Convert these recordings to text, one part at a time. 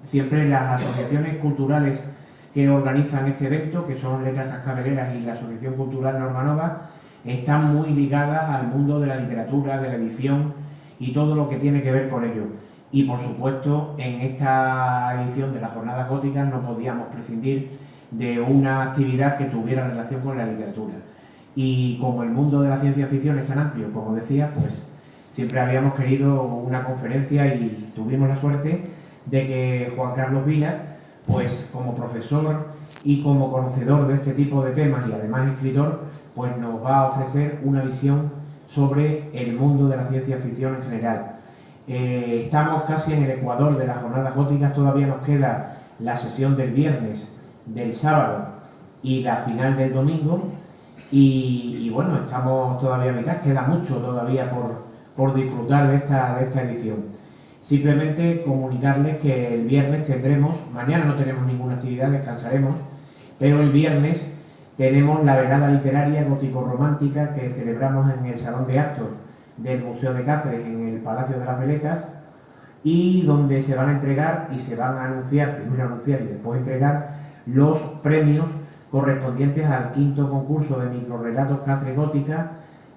siempre las asociaciones culturales que organizan este evento, que son Letras Cascabeleras y la Asociación Cultural Norma Nova, están muy ligadas al mundo de la literatura, de la edición y todo lo que tiene que ver con ello. Y por supuesto, en esta edición de las Jornadas Góticas no podíamos prescindir de una actividad que tuviera relación con la literatura. Y como el mundo de la ciencia ficción es tan amplio, como decía, pues siempre habíamos querido una conferencia y tuvimos la suerte de que Juan Carlos Vila, pues como profesor y como conocedor de este tipo de temas y además escritor, pues nos va a ofrecer una visión sobre el mundo de la ciencia ficción en general. Estamos casi en el ecuador de las Jornadas Góticas, todavía nos queda la sesión del viernes, del sábado y la final del domingo. Y bueno, estamos todavía a mitad, queda mucho todavía por disfrutar de esta edición. Simplemente comunicarles que el viernes tendremos, mañana no tenemos ninguna actividad, descansaremos, pero el viernes tenemos la velada literaria gótico-romántica que celebramos en el Salón de Actos del Museo de Cáceres, en el Palacio de las Veletas, y donde se van a entregar y se van a anunciar, primero anunciar y después entregar los premios correspondientes al quinto concurso de microrrelatos Cáceres Gótica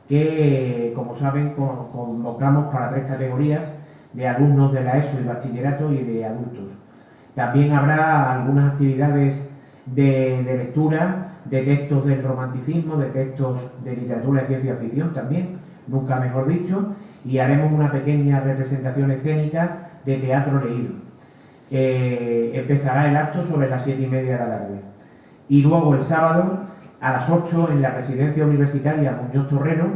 que, como saben, convocamos para 3 categorías de alumnos de la ESO y bachillerato y de adultos. También habrá algunas actividades de lectura de textos del romanticismo, de textos de literatura y ciencia ficción también, nunca mejor dicho, y haremos una pequeña representación escénica de teatro leído. Empezará el acto sobre las 7:30 de la tarde. Y luego el sábado, a las 8, en la residencia universitaria Muñoz Torrero,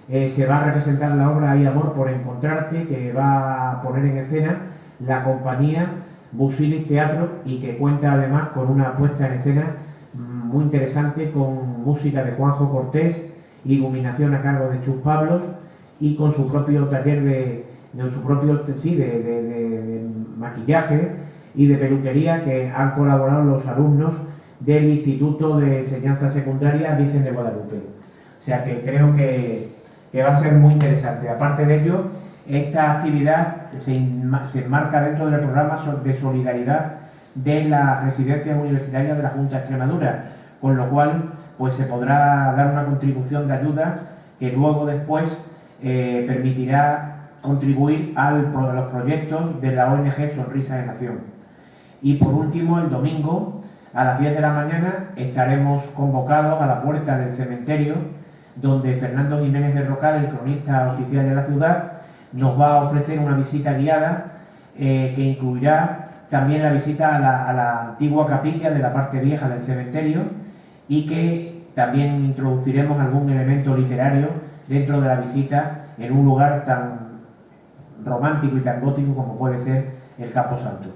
se va a representar la obra Hay amor por encontrarte, que va a poner en escena la compañía Busilis Teatro y que cuenta además con una puesta en escena muy interesante con música de Juanjo Cortés, iluminación a cargo de Chus Pablos y con su propio taller de maquillaje y de peluquería que han colaborado los alumnos del Instituto de Enseñanza Secundaria Virgen de Guadalupe. O sea que creo que va a ser muy interesante. Aparte de ello, esta actividad se enmarca dentro del programa de solidaridad de las residencias universitarias de la Junta de Extremadura, con lo cual pues se podrá dar una contribución de ayuda que luego después permitirá contribuir a los proyectos de la ONG Sonrisa de Nación. Y por último, el domingo, a las 10 de la mañana, estaremos convocados a la puerta del cementerio, donde Fernando Jiménez de Rocal, el cronista oficial de la ciudad, nos va a ofrecer una visita guiada que incluirá también la visita a la antigua capilla de la parte vieja del cementerio y que también introduciremos algún elemento literario dentro de la visita en un lugar tan romántico y tan gótico como puede ser el Camposanto.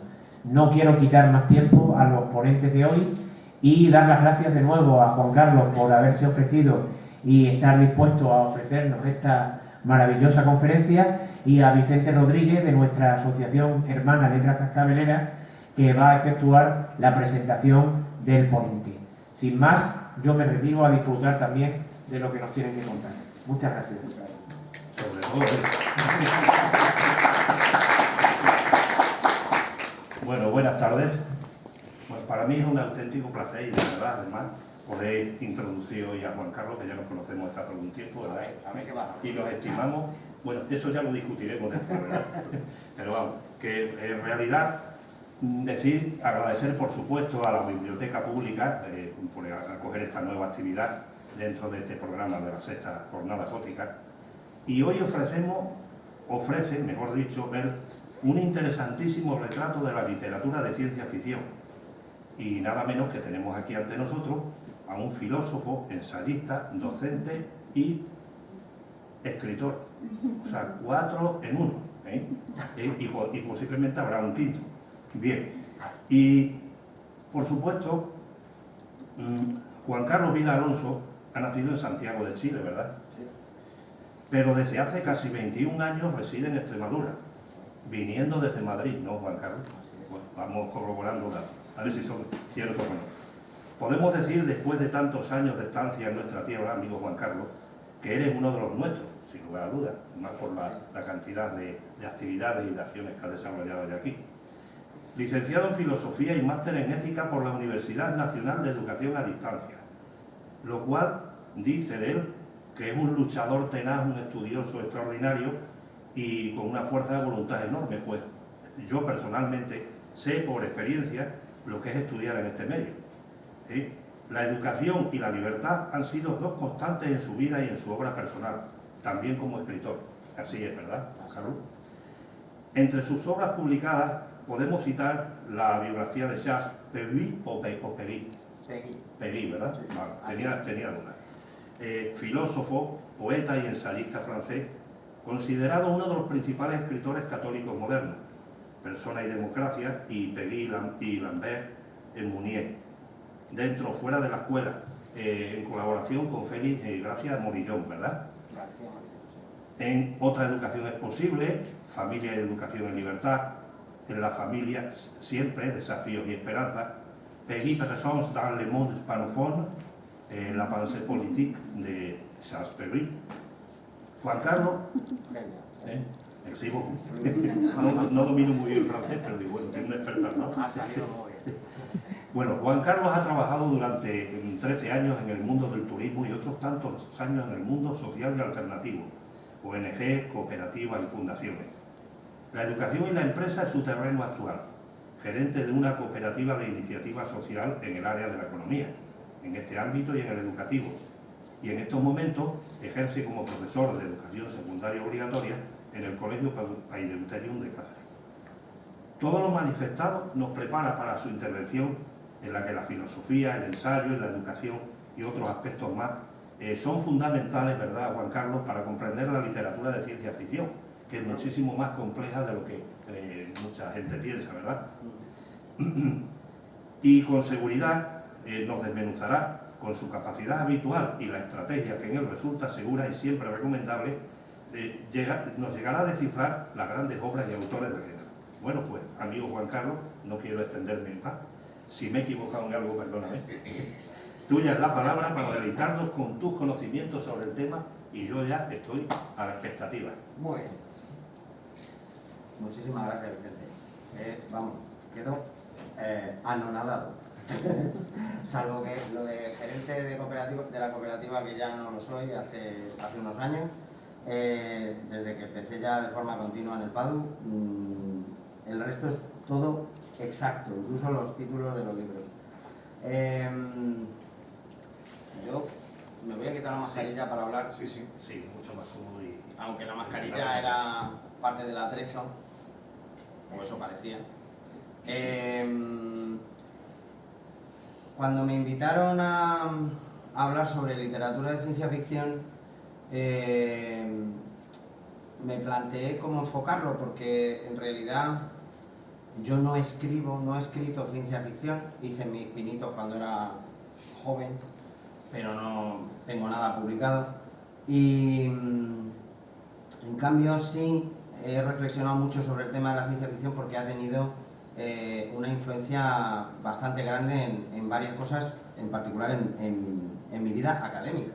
No quiero quitar más tiempo a los ponentes de hoy y dar las gracias de nuevo a Juan Carlos por haberse ofrecido y estar dispuesto a ofrecernos esta maravillosa conferencia y a Vicente Rodríguez de nuestra asociación hermana Letras Cascabeleras que va a efectuar la presentación del ponente. Sin más, yo me retiro a disfrutar también de lo que nos tienen que contar. Muchas gracias. Sobre todo. Bueno, buenas tardes. Pues para mí es un auténtico placer y de verdad, además, poder introducir hoy a Juan Carlos, que ya nos conocemos desde hace algún tiempo, ¿verdad? Y los estimamos. Bueno, eso ya lo discutiremos después, ¿verdad? Pero vamos, que en realidad agradecer por supuesto a la Biblioteca Pública por acoger esta nueva actividad dentro de este programa de la sexta Jornada Gótica. Y hoy ofrece, mejor dicho, ver un interesantísimo retrato de la literatura de ciencia ficción. Y nada menos que tenemos aquí ante nosotros a un filósofo, ensayista, docente y escritor. O sea, 4 en 1. Y posiblemente habrá un quinto. Bien. Y, por supuesto, Juan Carlos Vila Alonso ha nacido en Santiago de Chile, ¿verdad? Sí. Pero desde hace casi 21 años reside en Extremadura, viniendo desde Madrid, ¿no, Juan Carlos? Bueno, vamos corroborando datos, a ver si son ciertos o no. Podemos decir, después de tantos años de estancia en nuestra tierra, amigo Juan Carlos, que eres uno de los nuestros, sin lugar a dudas, más por la cantidad de actividades y de acciones que has desarrollado ya aquí. Licenciado en Filosofía y máster en Ética por la Universidad Nacional de Educación a Distancia, lo cual dice de él que es un luchador tenaz, un estudioso extraordinario y con una fuerza de voluntad enorme. Pues yo personalmente sé por experiencia lo que es estudiar en este medio. ¿Sí? La educación y la libertad han sido dos constantes en su vida y en su obra personal, también como escritor. Así es, ¿verdad, Carlos? Entre sus obras publicadas podemos citar la biografía de Charles Péguy o Péguy. Péguy, ¿verdad? Sí. Vale, tenía alguna. Filósofo, poeta y ensayista francés, considerado uno de los principales escritores católicos modernos, Persona y Democracia y Péguy y Lambert en Mounier, dentro o fuera de la escuela, en colaboración con Félix y Gracia Morillón, ¿verdad? En Otra educación es posible, Familia y educación en libertad, en la familia siempre, desafíos y esperanza, Péguy présence dans le monde hispanophone, la pensée politique de Charles Péguy. Juan Carlos, no domino muy bien el francés, pero digo, bueno, tengo un experto, ¿no? Ha salido muy bien. Bueno, Juan Carlos ha trabajado durante 13 años en el mundo del turismo y otros tantos años en el mundo social y alternativo, ONG, cooperativas y fundaciones. La educación y la empresa es su terreno actual, gerente de una cooperativa de iniciativa social en el área de la economía, en este ámbito y en el educativo. Y en estos momentos ejerce como profesor de educación secundaria obligatoria en el Colegio Paideuterium de Cáceres. Todo lo manifestado nos prepara para su intervención, en la que la filosofía, el ensayo, la educación y otros aspectos más son fundamentales, ¿verdad, Juan Carlos?, para comprender la literatura de ciencia ficción, que es muchísimo más compleja de lo que mucha gente piensa, ¿verdad? Y con seguridad nos desmenuzará, con su capacidad habitual y la estrategia que en él resulta segura y siempre recomendable, nos llegará a descifrar las grandes obras y autores del género. Bueno, pues, amigo Juan Carlos, no quiero extenderme más. Si me he equivocado en algo, perdóname. Tuya es la palabra para deleitarnos con tus conocimientos sobre el tema y yo ya estoy a la expectativa. Muy bien. Muchísimas gracias, Vicente. Vamos, quedo anonadado. Salvo que lo de gerente de la cooperativa, que ya no lo soy, hace unos años, desde que empecé ya de forma continua en el PADU, el resto es todo exacto, incluso los títulos de los libros. Yo me voy a quitar la mascarilla para hablar. Sí, mucho más cómodo. Aunque la mascarilla era parte del atrezo, o eso parecía. Cuando me invitaron a hablar sobre literatura de ciencia ficción, me planteé cómo enfocarlo, porque en realidad yo no he escrito ciencia ficción, hice mis pinitos cuando era joven, pero no tengo nada publicado. Y en cambio sí he reflexionado mucho sobre el tema de la ciencia ficción, porque ha tenido una influencia bastante grande en varias cosas, en particular en mi vida académica.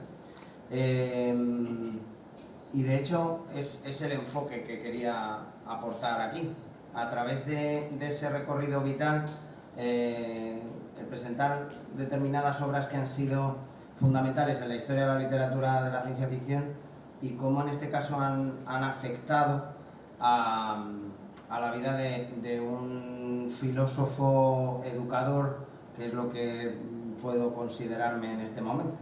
Y de hecho es el enfoque que quería aportar aquí. A través de ese recorrido vital, el presentar determinadas obras que han sido fundamentales en la historia de la literatura de la ciencia ficción y cómo en este caso han afectado a la vida de un filósofo educador, que es lo que puedo considerarme en este momento.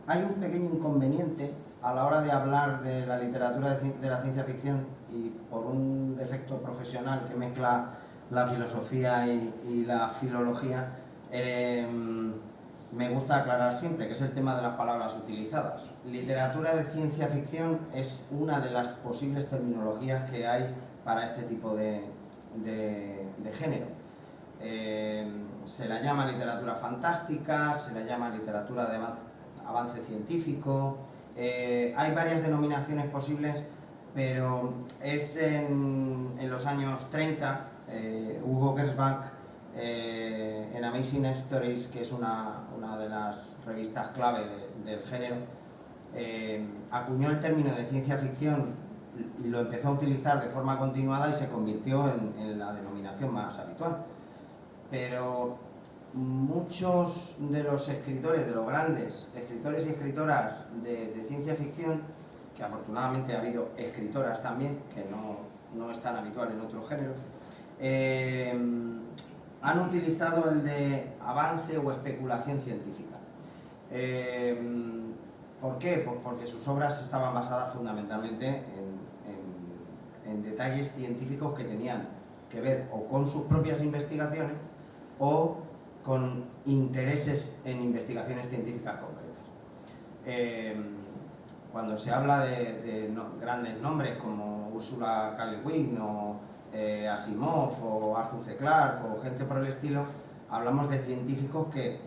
Hay un pequeño inconveniente a la hora de hablar de la literatura de la ciencia ficción, y por un defecto profesional que mezcla la filosofía y la filología, me gusta aclarar siempre, que es el tema de las palabras utilizadas. Literatura de ciencia ficción es una de las posibles terminologías que hay para este tipo de género. Se la llama literatura fantástica, se la llama literatura de avance científico. Hay varias denominaciones posibles, pero es en los años 30, Hugo Gernsback, en Amazing Stories, que es una de las revistas clave del género, acuñó el término de ciencia ficción y lo empezó a utilizar de forma continuada y se convirtió en la denominación más habitual. Pero muchos de los escritores, de los grandes escritores y escritoras de ciencia ficción, que afortunadamente ha habido escritoras también, que no es tan habitual en otros géneros, han utilizado el de avance o especulación científica. ¿Por qué? Pues porque sus obras estaban basadas fundamentalmente en detalles científicos que tenían que ver o con sus propias investigaciones o con intereses en investigaciones científicas concretas. Cuando se habla de grandes nombres como Ursula K. Le Guin o Asimov o Arthur C. Clarke o gente por el estilo, hablamos de científicos que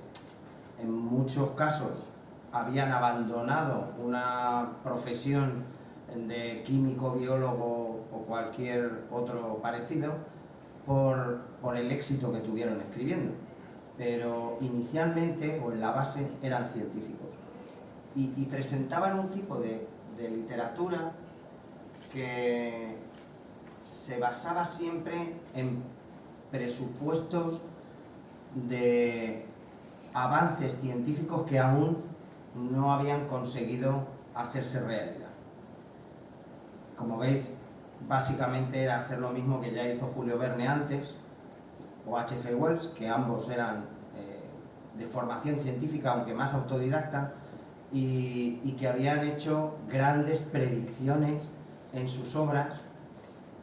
en muchos casos habían abandonado una profesión de químico, biólogo o cualquier otro parecido por el éxito que tuvieron escribiendo, pero inicialmente o en la base eran científicos y presentaban un tipo de literatura que se basaba siempre en presupuestos de avances científicos que aún no habían conseguido hacerse realidad. Como veis, básicamente era hacer lo mismo que ya hizo Julio Verne antes, o H.G. Wells, que ambos eran de formación científica, aunque más autodidacta, y que habían hecho grandes predicciones en sus obras,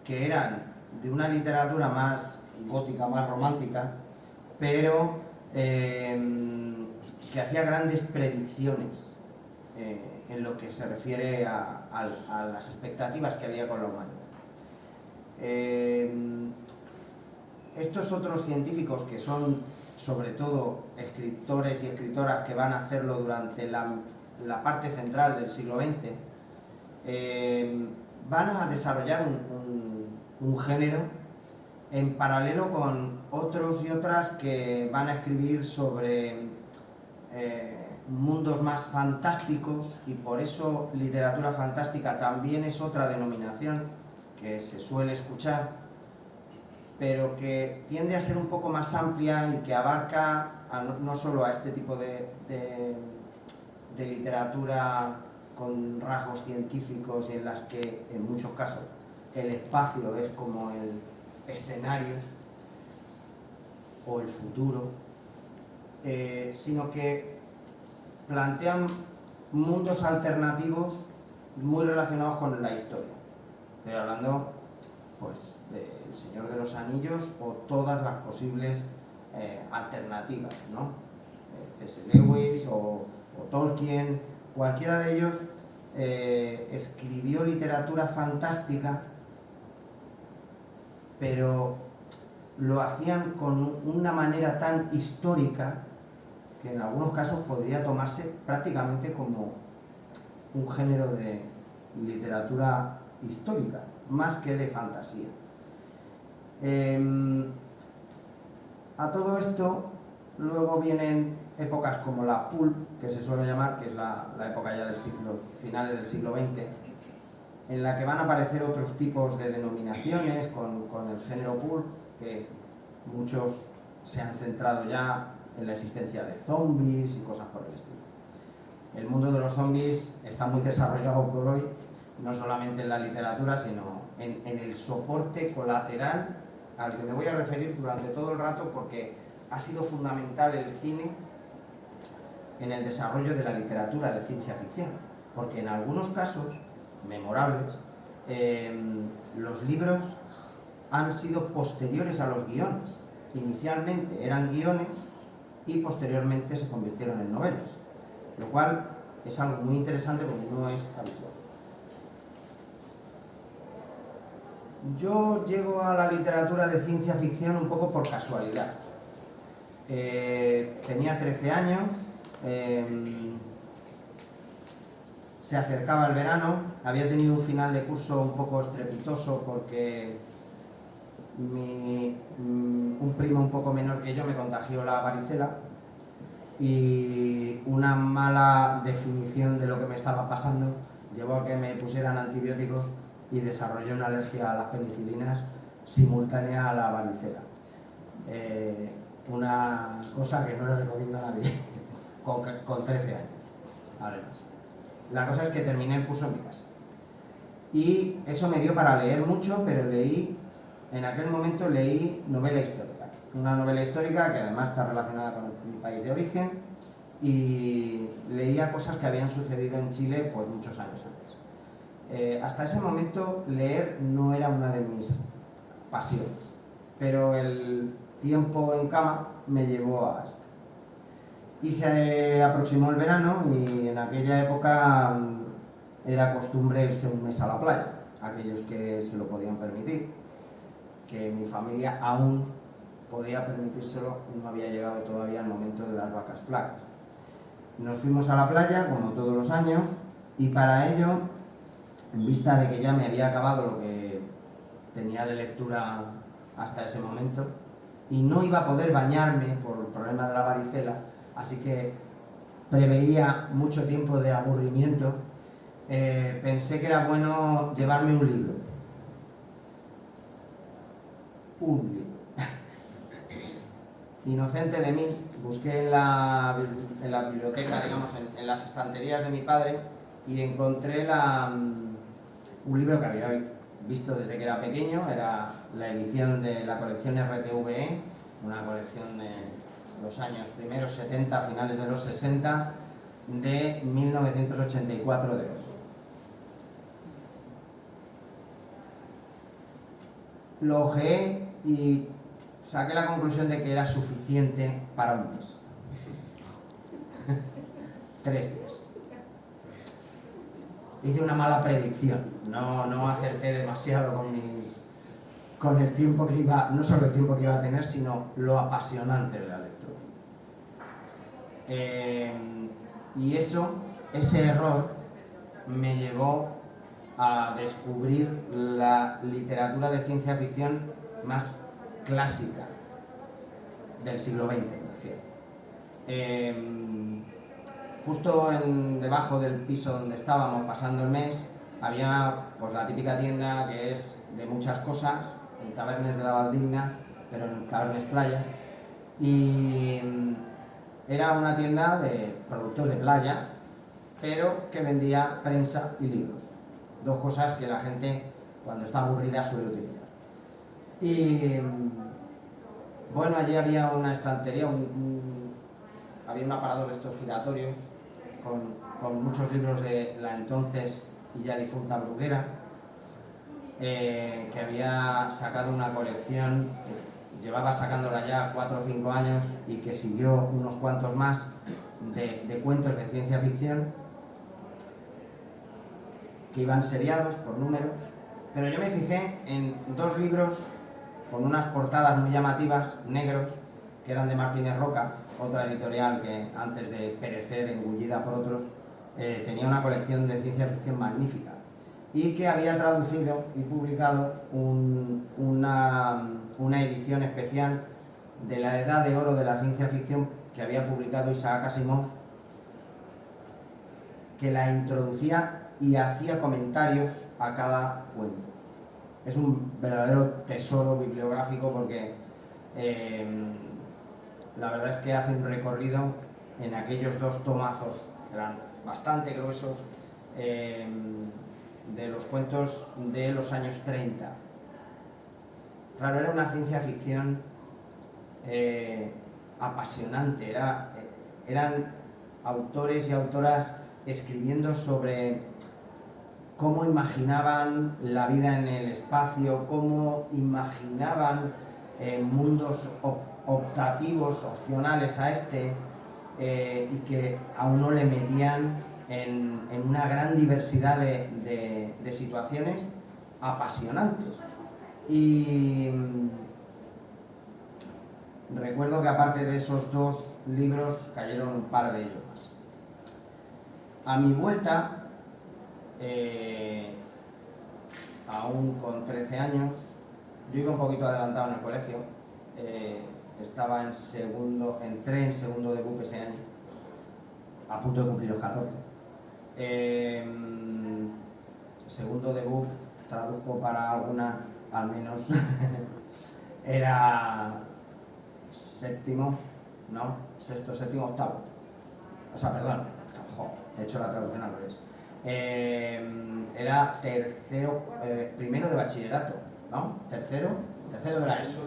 que eran de una literatura más gótica, más romántica, pero que hacía grandes predicciones en lo que se refiere a las expectativas que había con la humanidad. Estos otros científicos, que son sobre todo escritores y escritoras que van a hacerlo durante la parte central del siglo XX, van a desarrollar un género en paralelo con otros y otras que van a escribir sobre mundos más fantásticos, y por eso literatura fantástica también es otra denominación que se suele escuchar, pero que tiende a ser un poco más amplia y que abarca no solo a este tipo de literatura con rasgos científicos y en las que en muchos casos el espacio es como el escenario o el futuro, sino que plantean mundos alternativos muy relacionados con la historia. Estoy hablando pues del Señor de los Anillos o todas las posibles alternativas, ¿no? C.S. Lewis o Tolkien, cualquiera de ellos escribió literatura fantástica, pero lo hacían con una manera tan histórica que en algunos casos podría tomarse prácticamente como un género de literatura histórica, más que de fantasía. A todo esto luego vienen épocas como la pulp, que se suele llamar, que es la época ya de los finales del siglo XX, en la que van a aparecer otros tipos de denominaciones con el género pulp, que muchos se han centrado ya en la existencia de zombies y cosas por el estilo. El mundo de los zombies está muy desarrollado por hoy, no solamente en la literatura, sino en el soporte colateral al que me voy a referir durante todo el rato, porque ha sido fundamental el cine en el desarrollo de la literatura de ciencia ficción, porque en algunos casos memorables los libros han sido posteriores a los guiones. Inicialmente eran guiones y posteriormente se convirtieron en novelas, lo cual es algo muy interesante porque no es habitual. Yo llego a la literatura de ciencia ficción un poco por casualidad. Tenía 13 años, se acercaba el verano, había tenido un final de curso un poco estrepitoso porque un primo un poco menor que yo me contagió la varicela, y una mala definición de lo que me estaba pasando llevó a que me pusieran antibióticos y desarrollé una alergia a las penicilinas simultánea a la varicela. Una cosa que no le recomiendo a nadie, con 13 años, además. La cosa es que terminé el curso en mi casa. Y eso me dio para leer mucho, pero en aquel momento leí novela histórica. Una novela histórica que además está relacionada con mi país de origen, y leía cosas que habían sucedido en Chile pues muchos años antes. Hasta ese momento leer no era una de mis pasiones, pero el tiempo en cama me llevó a esto. Y se aproximó el verano y en aquella época era costumbre irse un mes a la playa, aquellos que se lo podían permitir, que mi familia aún podía permitírselo, no había llegado todavía el momento de las vacas flacas. Nos fuimos a la playa, como todos los años, y para ello, en vista de que ya me había acabado lo que tenía de lectura hasta ese momento, y no iba a poder bañarme por el problema de la varicela, así que preveía mucho tiempo de aburrimiento, pensé que era bueno llevarme un libro. Un libro. Inocente de mí, busqué en la biblioteca, digamos, en las estanterías de mi padre, y encontré un libro que había visto desde que era pequeño. Era la edición de la colección RTVE, una colección de los años primeros 70, finales de los 60, de 1984 de Oxford. Lo ojeé y saqué la conclusión de que era suficiente para un mes. 3 días. Hice una mala predicción, no acerté demasiado con el tiempo que iba, no solo el tiempo que iba a tener, sino lo apasionante de la lectura. Y ese error me llevó a descubrir la literatura de ciencia ficción más clásica del siglo XX, me refiero. Justo debajo del piso donde estábamos pasando el mes había pues la típica tienda que es de muchas cosas, en Tabernes de la Valdigna, pero en Tabernes Playa, y era una tienda de productos de playa, pero que vendía prensa y libros, 2 cosas que la gente cuando está aburrida suele utilizar. Y bueno, allí había una estantería, había un aparador de estos giratorios con muchos libros de la entonces y ya difunta Bruguera, que había sacado una colección, que llevaba sacándola ya 4 o 5 años y que siguió unos cuantos más, de cuentos de ciencia ficción que iban seriados por números, pero yo me fijé en 2 libros con unas portadas muy llamativas, negros, que eran de Martínez Roca, otra editorial que antes de perecer engullida por otros, tenía una colección de ciencia ficción magnífica, y que había traducido y publicado una edición especial de la edad de oro de la ciencia ficción que había publicado Isaac Asimov, que la introducía y hacía comentarios a cada cuento. Es un verdadero tesoro bibliográfico porque la verdad es que hace un recorrido en aquellos 2 tomazos, eran bastante gruesos, de los cuentos de los años 30. Claro, era una ciencia ficción apasionante, eran autores y autoras escribiendo sobre cómo imaginaban la vida en el espacio, cómo imaginaban mundos optativos, opcionales a y que a uno le metían en una gran diversidad de situaciones apasionantes. Y recuerdo que aparte de esos 2 libros cayeron un par de ellos más. A mi vuelta, aún con 13 años, yo iba un poquito adelantado en el colegio, entré en segundo de BUP ese año, a punto de cumplir los 14. Segundo de BUP, traduzco para alguna, al menos, era séptimo, no, sexto, séptimo, octavo. O sea, perdón, he hecho la traducción al revés. Era tercero, primero de bachillerato, ¿no? Tercero de la ESO.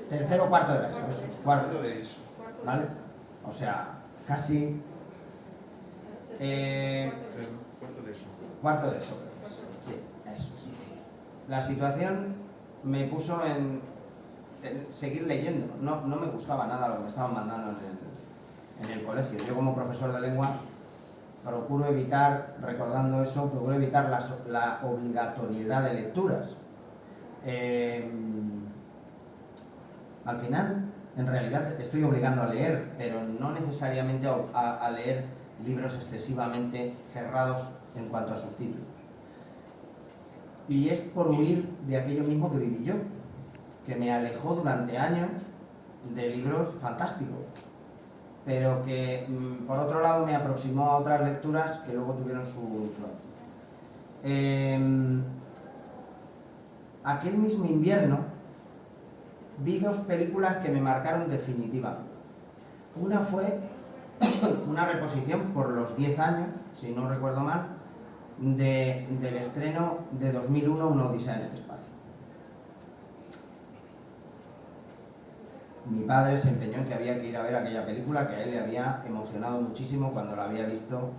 Tercero, cuarto de la ESO, cuarto de ESO, ¿vale? O sea, casi... cuarto de ESO, sí, eso. La situación me puso en seguir leyendo, no me gustaba nada lo que me estaban mandando en el colegio. Yo como profesor de lengua procuro evitar, recordando eso, procuro evitar la obligatoriedad de lecturas. Al final, en realidad, estoy obligando a leer, pero no necesariamente a leer libros excesivamente cerrados en cuanto a sus títulos. Y es por huir de aquello mismo que viví yo, que me alejó durante años de libros fantásticos, pero que por otro lado me aproximó a otras lecturas que luego tuvieron su influencia. Aquel mismo invierno vi dos películas que me marcaron definitivamente. Una fue una reposición por los 10 años, si no recuerdo mal, del estreno de 2001, Una odisea en el espacio. Mi padre se empeñó en que había que ir a ver aquella película, que a él le había emocionado muchísimo cuando la había visto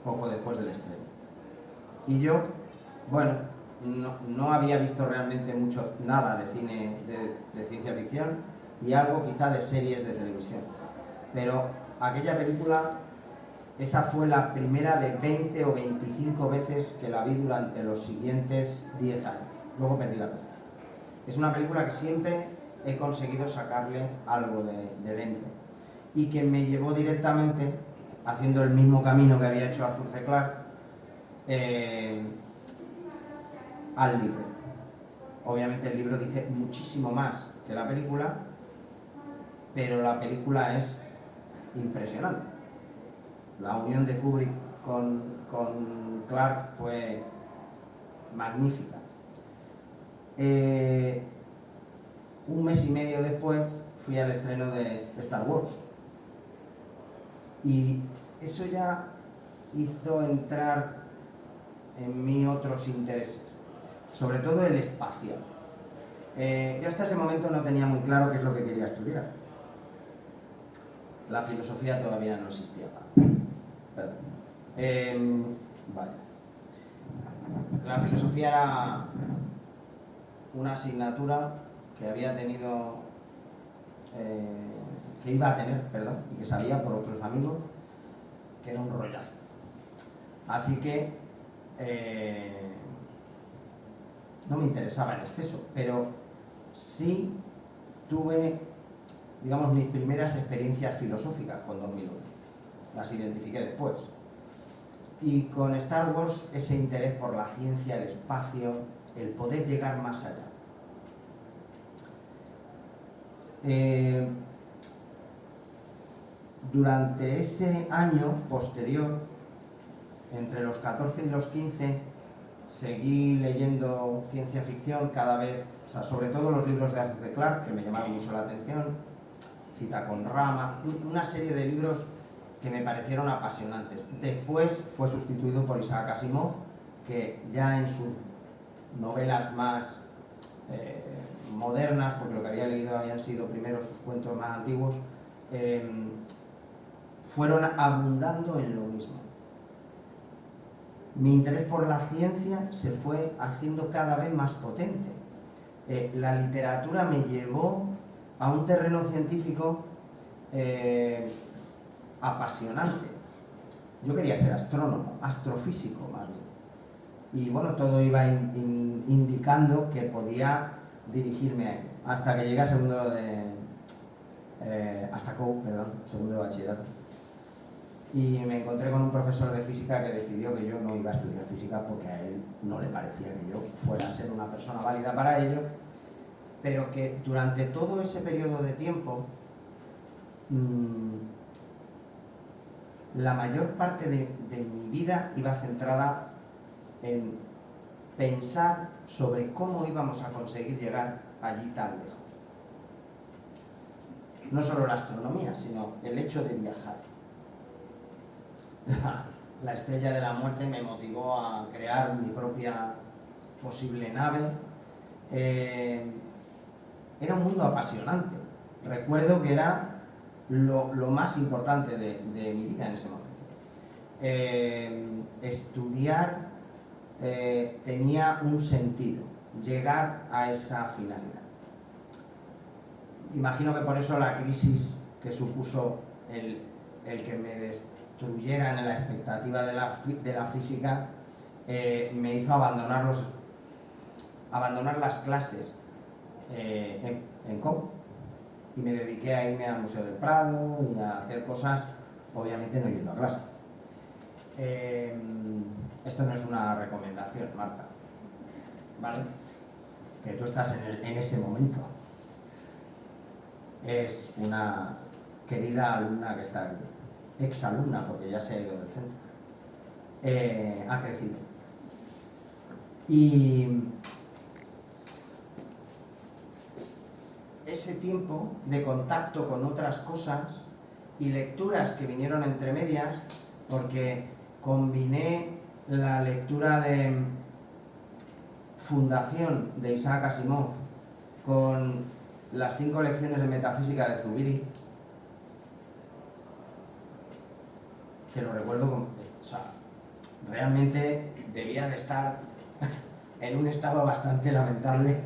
poco después del estreno. Y yo, bueno, no había visto realmente nada de cine de ciencia ficción y algo quizá de series de televisión. Pero aquella película, esa fue la primera de 20 o 25 veces que la vi durante los siguientes 10 años. Luego perdí la cuenta. Es una película que siempre he conseguido sacarle algo de dentro y que me llevó directamente, haciendo el mismo camino que había hecho Arthur C. Clarke, al libro. Obviamente el libro dice muchísimo más que la película, pero la película es impresionante. La unión de Kubrick con Clarke fue magnífica. Un mes y medio después fui al estreno de Star Wars y eso ya hizo entrar en mí otros intereses, sobre todo el espacial. Yo hasta ese momento no tenía muy claro qué es lo que quería estudiar. La filosofía todavía no existía. Vale. La filosofía era una asignatura que había tenido, que iba a tener, perdón, y que sabía por otros amigos que era un rollazo. Así que no me interesaba en exceso, pero sí tuve, digamos, mis primeras experiencias filosóficas con 2001. Las identifiqué después. Y con Star Wars ese interés por la ciencia, el espacio, el poder llegar más allá. Durante ese año posterior, entre los 14 y los 15, seguí leyendo ciencia ficción cada vez, o sea, sobre todo los libros de Arthur C. Clarke, que me llamaron mucho la atención, Cita con Rama, una serie de libros que me parecieron apasionantes. Después fue sustituido por Isaac Asimov, que ya en sus novelas más modernas, porque lo que había leído habían sido primero sus cuentos más antiguos, fueron abundando en lo mismo. Mi interés por la ciencia se fue haciendo cada vez más potente. La literatura me llevó a un terreno científico apasionante. Yo quería ser astrónomo, astrofísico más bien. Y bueno, todo iba indicando que podía dirigirme a ello. Hasta que llegué a segundo de bachillerato. Y me encontré con un profesor de física que decidió que yo no iba a estudiar física porque a él no le parecía que yo fuera a ser una persona válida para ello, pero que durante todo ese periodo de tiempo la mayor parte de mi vida iba centrada en pensar sobre cómo íbamos a conseguir llegar allí tan lejos. No solo la astronomía, sino el hecho de viajar. La estrella de la muerte me motivó a crear mi propia posible nave. Era un mundo apasionante. Recuerdo que era lo más importante de mi vida en ese momento. Estudiar tenía un sentido, llegar a esa finalidad. Imagino que por eso la crisis que supuso el que me destruyeran en la expectativa de la física me hizo abandonar las clases en COU, y me dediqué a irme al Museo del Prado y a hacer cosas, obviamente no yendo a clase. Esto no es una recomendación, Marta, ¿vale? Que tú estás en ese momento. Es una querida alumna que está aquí, exalumna, porque ya se ha ido del centro. Ha crecido. Y ese tiempo de contacto con otras cosas y lecturas que vinieron entre medias, porque combiné la lectura de Fundación de Isaac Asimov con las 5 lecciones de metafísica de Zubiri, que lo recuerdo con, o sea, realmente debía de estar en un estado bastante lamentable,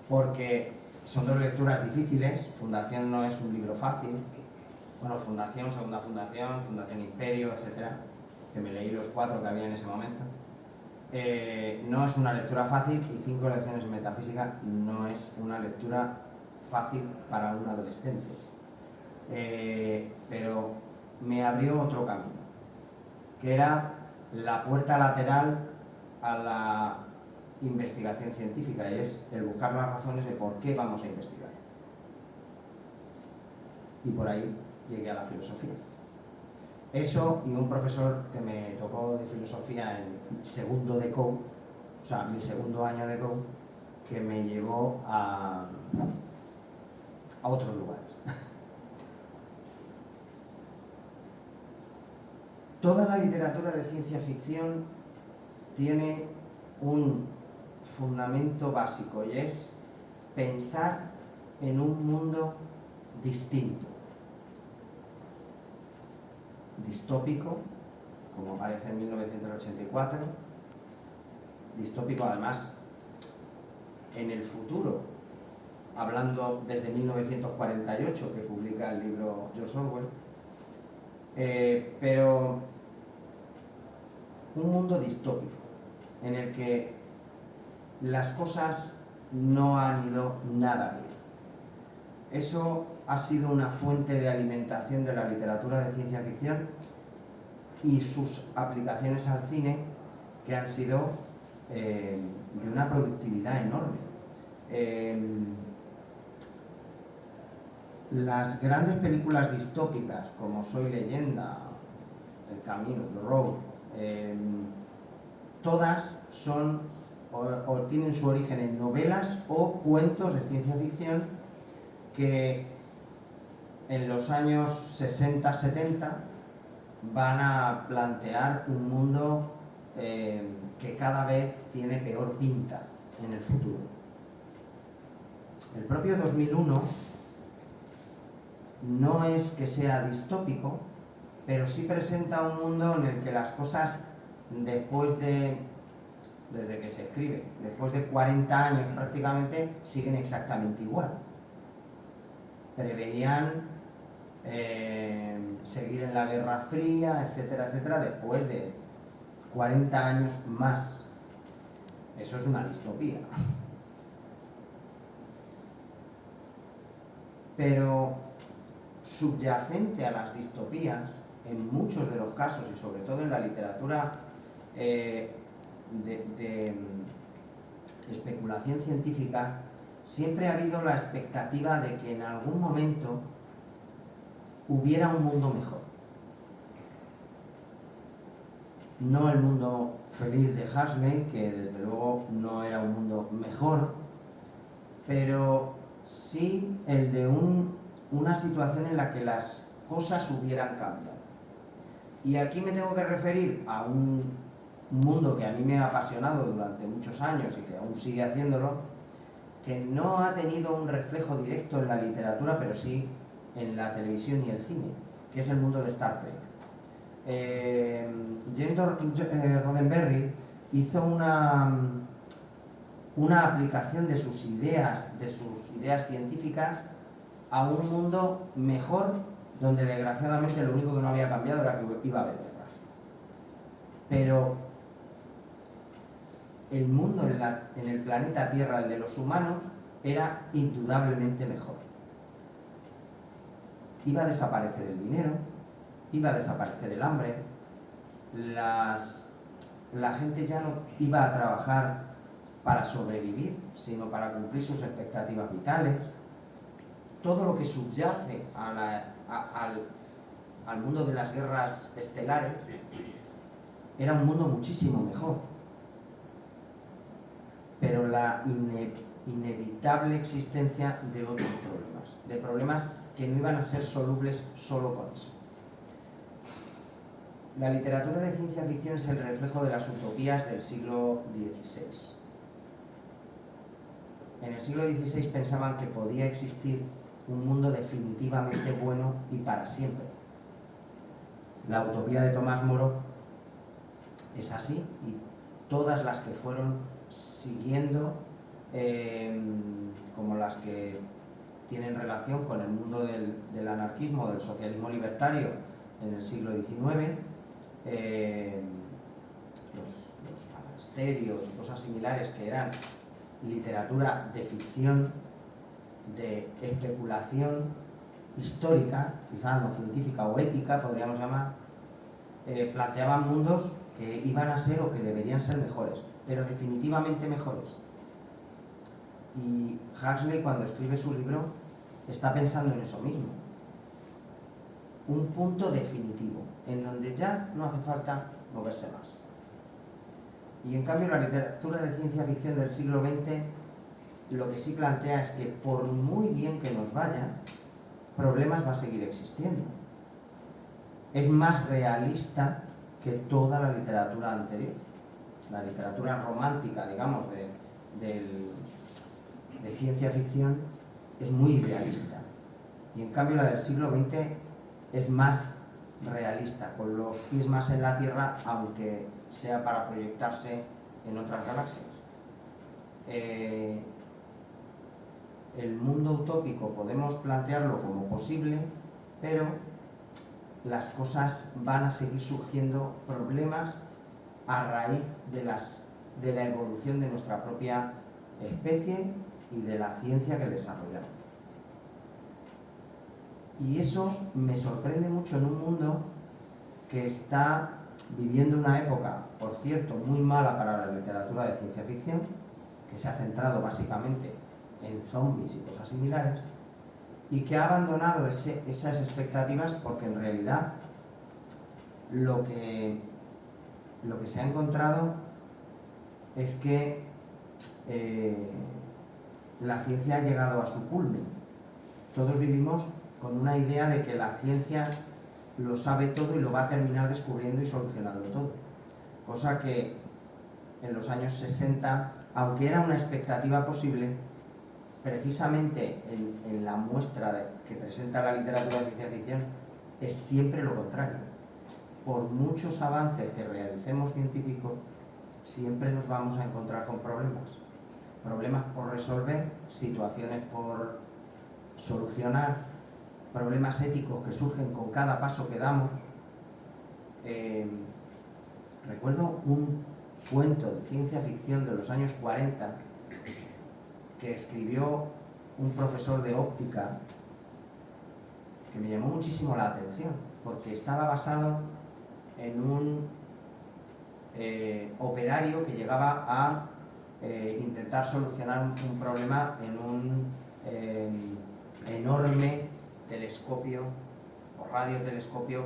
porque son 2 lecturas difíciles. Fundación no es un libro fácil. Bueno, Fundación, Segunda Fundación, Fundación Imperio, etcétera, que me leí los 4 que había en ese momento. No es una lectura fácil, y 5 lecciones de metafísica no es una lectura fácil para un adolescente. Pero me abrió otro camino, que era la puerta lateral a la investigación científica, y es el buscar las razones de por qué vamos a investigar. Y por ahí llegué a la filosofía. Eso, y un profesor que me tocó de filosofía en segundo de COU, o sea, mi segundo año de COU, que me llevó a otros lugares. Toda la literatura de ciencia ficción tiene un fundamento básico, y es pensar en un mundo distinto, distópico, como aparece en 1984, distópico además en el futuro, hablando desde 1948, que publica el libro George Orwell, pero un mundo distópico en el que las cosas no han ido nada bien. Eso ha sido una fuente de alimentación de la literatura de ciencia ficción y sus aplicaciones al cine, que han sido de una productividad enorme. Las grandes películas distópicas como Soy Leyenda, El Camino, The Road, todas son o tienen su origen en novelas o cuentos de ciencia ficción que en los años 60-70 van a plantear un mundo que cada vez tiene peor pinta en el futuro. El propio 2001 no es que sea distópico, pero sí presenta un mundo en el que las cosas, desde que se escribe, después de 40 años prácticamente, siguen exactamente igual. Preveían seguir en la Guerra Fría, etcétera, etcétera, después de 40 años más. Eso es una distopía. Pero subyacente a las distopías, en muchos de los casos, y sobre todo en la literatura de especulación científica, siempre ha habido la expectativa de que en algún momento hubiera un mundo mejor. no el mundo feliz de Huxley, que desde luego no era un mundo mejor, pero sí el de una situación en la que las cosas hubieran cambiado. Y aquí me tengo que referir a un mundo que a mí me ha apasionado durante muchos años y que aún sigue haciéndolo, que no ha tenido un reflejo directo en la literatura, pero sí en la televisión y el cine, que es el mundo de Star Trek. Jane Roddenberry hizo una aplicación de sus ideas científicas a un mundo mejor, donde desgraciadamente lo único que no había cambiado era que iba a haber guerras. Pero el mundo en el planeta Tierra, el de los humanos, era indudablemente mejor. Iba a desaparecer el dinero, iba a desaparecer el hambre, la gente ya no iba a trabajar para sobrevivir, sino para cumplir sus expectativas vitales. Todo lo que subyace al mundo de las guerras estelares era un mundo muchísimo mejor. Pero la inevitable existencia de otros problemas, de problemas que no iban a ser solubles solo con eso. La literatura de ciencia ficción es el reflejo de las utopías del siglo XVI. En el siglo XVI pensaban que podía existir un mundo definitivamente bueno y para siempre. La utopía de Tomás Moro es así, y todas las que fueron siguiendo, como las que tienen relación con el mundo del anarquismo, del socialismo libertario en el siglo XIX, los magisterios y cosas similares, que eran literatura de ficción, de especulación histórica, quizá no científica o ética, podríamos llamar, planteaban mundos que iban a ser o que deberían ser mejores, pero definitivamente mejores. Y Huxley, cuando escribe su libro, está pensando en eso mismo. Un punto definitivo, en donde ya no hace falta moverse más. Y en cambio la literatura de ciencia ficción del siglo XX lo que sí plantea es que por muy bien que nos vaya, problemas va a seguir existiendo. Es más realista que toda la literatura anterior. La literatura romántica, digamos, de ciencia ficción es muy idealista. Y en cambio la del siglo XX es más realista, con los pies más en la Tierra, aunque sea para proyectarse en otras galaxias. El mundo utópico podemos plantearlo como posible, pero las cosas van a seguir surgiendo problemas a raíz de la evolución de nuestra propia especie y de la ciencia que desarrollamos. Y eso me sorprende mucho en un mundo que está viviendo una época, por cierto, muy mala para la literatura de ciencia ficción, que se ha centrado básicamente en zombies y cosas similares, y que ha abandonado esas expectativas, porque en realidad lo que se ha encontrado es que la ciencia ha llegado a su culmen. Todos vivimos con una idea de que la ciencia lo sabe todo y lo va a terminar descubriendo y solucionando todo. Cosa que en los años 60, aunque era una expectativa posible, precisamente en la muestra que presenta la literatura de ciencia ficción, es siempre lo contrario. Por muchos avances que realicemos científicos, siempre nos vamos a encontrar con problemas. Problemas por resolver, situaciones por solucionar, problemas éticos que surgen con cada paso que damos. Recuerdo un cuento de ciencia ficción de los años 40 que escribió un profesor de óptica, que me llamó muchísimo la atención, porque estaba basado en un operario que llegaba a intentar solucionar un problema en un enorme telescopio o radiotelescopio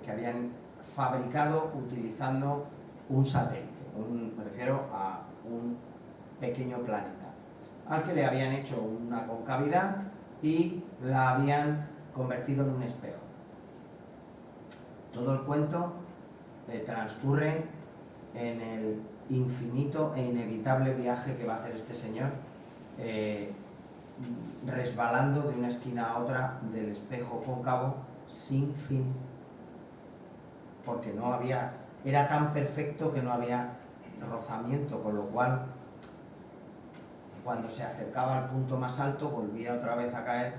que habían fabricado utilizando un satélite, me refiero a un pequeño planeta, al que le habían hecho una concavidad y la habían convertido en un espejo. Todo el cuento transcurre en el infinito e inevitable viaje que va a hacer este señor, resbalando de una esquina a otra del espejo cóncavo sin fin, porque no había, era tan perfecto que no había rozamiento, con lo cual cuando se acercaba al punto más alto volvía otra vez a caer.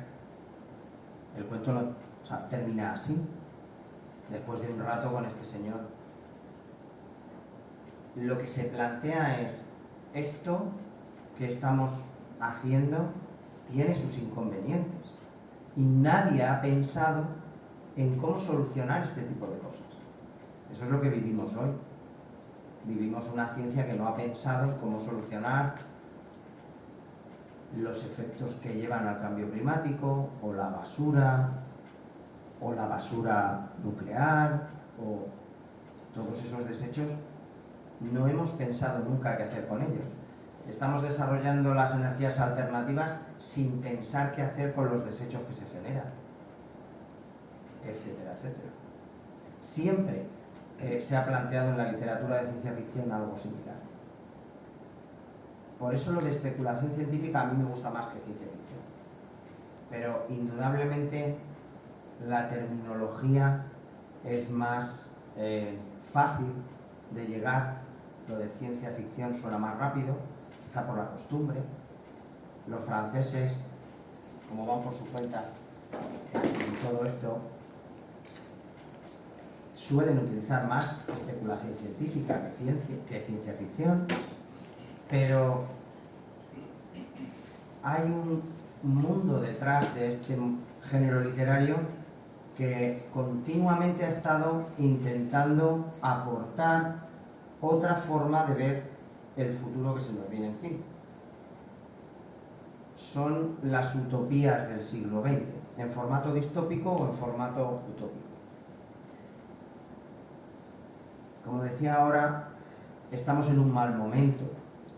El cuento no, o sea, termina así, después de un rato con este señor. Lo que se plantea es, esto que estamos haciendo tiene sus inconvenientes y nadie ha pensado en cómo solucionar este tipo de cosas. Eso es lo que vivimos hoy. Vivimos una ciencia que no ha pensado en cómo solucionar los efectos que llevan al cambio climático, o la basura nuclear, o todos esos desechos. No hemos pensado nunca qué hacer con ellos. Estamos desarrollando las energías alternativas sin pensar qué hacer con los desechos que se generan, etcétera, etcétera. Siempre se ha planteado en la literatura de ciencia ficción algo similar. Por eso lo de especulación científica a mí me gusta más que ciencia ficción. Pero indudablemente la terminología es más fácil de llegar. Lo de ciencia ficción suena más rápido, quizá por la costumbre. Los franceses, como van por su cuenta en todo esto, suelen utilizar más especulación científica que ciencia ficción, pero hay un mundo detrás de este género literario que continuamente ha estado intentando aportar otra forma de ver el futuro que se nos viene encima. Son las utopías del siglo XX, en formato distópico o en formato utópico. Como decía ahora, estamos en un mal momento.